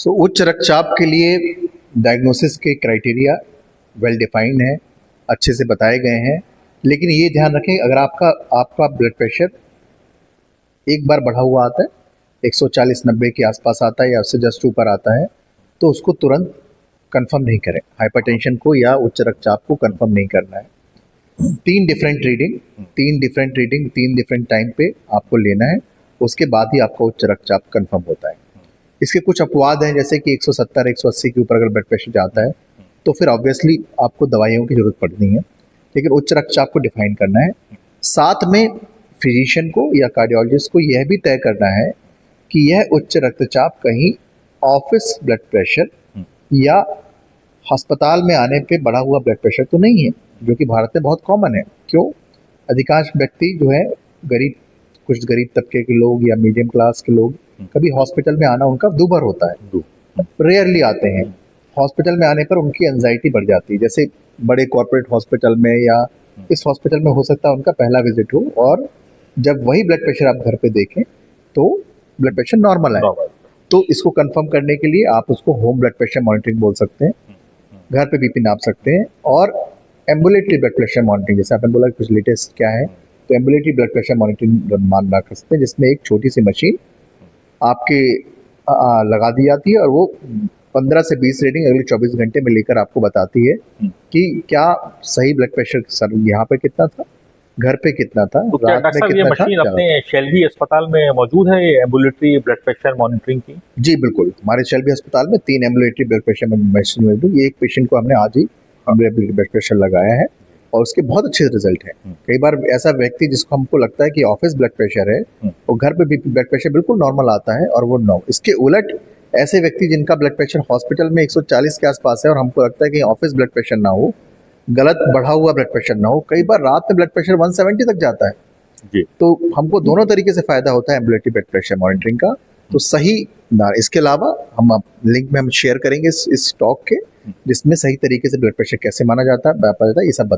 उच्च रक्तचाप के लिए डायग्नोसिस के क्राइटेरिया वेल डिफाइंड है, अच्छे से बताए गए हैं। लेकिन ये ध्यान रखें, अगर आपका ब्लड प्रेशर एक बार बढ़ा हुआ आता है, 140-90 के आसपास आता है या उससे जस्ट ऊपर आता है, तो उसको तुरंत कंफर्म नहीं करें। हाइपरटेंशन को या उच्च रक्तचाप को कंफर्म नहीं करना है। 3 डिफरेंट रीडिंग 3 डिफरेंट टाइम पे आपको लेना है, उसके बाद ही आपका उच्च रक्तचाप कंफर्म होता है। इसके कुछ अपवाद हैं, जैसे कि 170-180 के ऊपर अगर ब्लड प्रेशर जाता है तो फिर ऑब्वियसली आपको दवाइयों की जरूरत पड़नी है, लेकिन उच्च रक्तचाप को डिफाइन करना है। साथ में फिजिशियन को या कार्डियोलॉजिस्ट को यह भी तय करना है कि यह उच्च रक्तचाप कहीं ऑफिस ब्लड प्रेशर या अस्पताल में आने पे बढ़ा हुआ ब्लड प्रेशर तो नहीं है, जो कि भारत में बहुत कॉमन है। क्यों? अधिकांश व्यक्ति जो है कुछ गरीब तबके के लोग या मीडियम क्लास के लोग, कभी हॉस्पिटल में आना उनका दूभर होता है, रेयरली आते हैं। हॉस्पिटल में आने पर उनकी एंजाइटी बढ़ जाती है। जैसे बड़े कॉर्पोरेट हॉस्पिटल में या इस हॉस्पिटल में हो सकता है उनका पहला विजिट हो, और जब वही ब्लड प्रेशर आप घर पे देखें तो ब्लड प्रेशर नॉर्मल है। तो इसको कंफर्म करने के लिए आप उसको होम ब्लड प्रेशर मॉनिटरिंग बोल सकते हैं, घर पे बीपी नाप सकते हैं। और एम्बुलेटरी ब्लड प्रेशर मॉनिटरिंग, जैसे आपने बोला कुछ लेटेस्ट क्या है, तो एम्बुलेटरी ब्लड प्रेशर मॉनिटरिंग मान रख सकते हैं, जिसमें एक छोटी सी मशीन आपके लगा दी जाती है और वो 15 से 20 रीडिंग अगले 24 घंटे में लेकर आपको बताती है कि क्या सही ब्लड प्रेशर सर यहाँ पे कितना था, घर पे कितना था, तो क्या डॉक्टर साहब ये मशीन अपने शेल्बी अस्पताल में मौजूद है, एम्बुलेटरी ब्लड प्रेशर मॉनिटरिंग की? जी बिल्कुल, हमारे शेल्बी अस्पताल में 3 एम्बुलेटरी ब्लड प्रेशर मशीन मौजूद है। ये एक पेशेंट को हमने आज ही एम्बुलेटरी ब्लड प्रेशर लगाया है और उसके बहुत अच्छे रिजल्ट हैं। कई बार ऐसा व्यक्ति जिसको हमको लगता है कि ऑफिस ब्लड प्रेशर है, वो घर पे ब्लड प्रेशर बिल्कुल नॉर्मल आता है, और वो इसके उलट ऐसे व्यक्ति जिनका ब्लड प्रेशर हॉस्पिटल में 140 के आसपास है और हमको लगता है कि ऑफिस ब्लड प्रेशर ना हो, गलत बढ़ा हुआ ब्लड प्रेशर ना हो, कई बार रात में ब्लड प्रेशर 170 तक जाता है जी। तो हमको दोनों तरीके से फायदा होता है एम्बुलेटरी ब्लड प्रेशर मॉनिटरिंग का। तो सही ना, इसके अलावा हम लिंक में हम शेयर करेंगे इस टॉक के, जिसमें सही तरीके से ब्लड प्रेशर कैसे माना जाता है, ये सब बता